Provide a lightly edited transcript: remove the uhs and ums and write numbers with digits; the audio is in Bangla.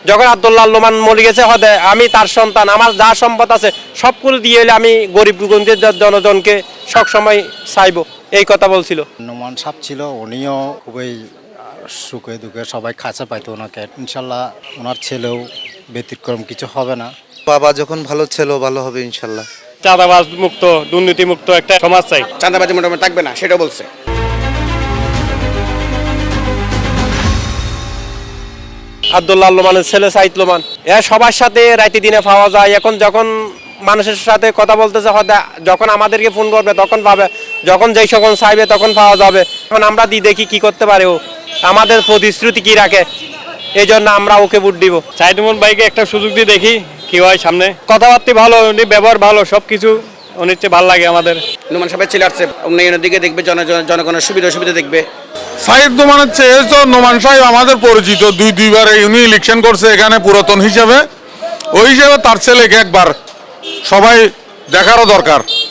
যখন আব্দুল্লাহ লোমান মরে গেছে হদে আমি তার সন্তান, আমার যা সম্পদ আছে সবগুলো দিয়ে হলে আমি গরিব গঞ্জের জনগণকে সবসময় চাইবো, এই কথা বলছিল। নোমান সাহেব ছিল, উনিও খুবই সুখে দুঃখে সবাই কাছে পাইতো ওনাকে। ইনশাল্লাহ ওনার ছেলেও ব্যতিক্রম কিছু হবে না। বাবা যখন ভালো ছিল ভালো হবে ইনশাল্লাহ। চাঁদাবাজ মুক্ত, দুর্নীতি মুক্ত একটা সমাজ চাই। চাঁদাবাজি মোটামুটি থাকবে না, সেটা বলছে। আব্দুল্লাহ লোমানের ছেলে সাইদ লোমান, এ সবার সাথে রাতে দিনে পাওয়া যায়। এখন যখন মানুষের সাথে কথা বলতেছে যখন আমাদেরকে ফোন করবে তখন পাবে, যখন যেই সকল চাইবে তখন পাওয়া যাবে। এখন আমরা দেখি কি করতে পারে, ও আমাদের প্রতিশ্রুতি কি রাখে, এই জন্য আমরা ওকে ভোট দিব। সাইদ লোমান ভাইকে একটা সুযোগ দিয়ে দেখি কি হয় সামনে। কথাবার্তা ভালো, উনি ব্যবহার ভালো, সবকিছু উনির চেয়ে ভালো লাগে আমাদের। নোমান সাহেবের ছেলে আসছে, উন্নয়নের দিকে দেখবে, জনগণের সুবিধা দেখবে। সাইদ নোমানের চেয়ে তো নোমান সাহেব আমাদের পরিচিত, দুইবার উনি ইলেকশন করছে এখানে পুরাতন হিসাবে। ওই হিসাবে তার ছেলেকে একবার সবাই দেখারও দরকার।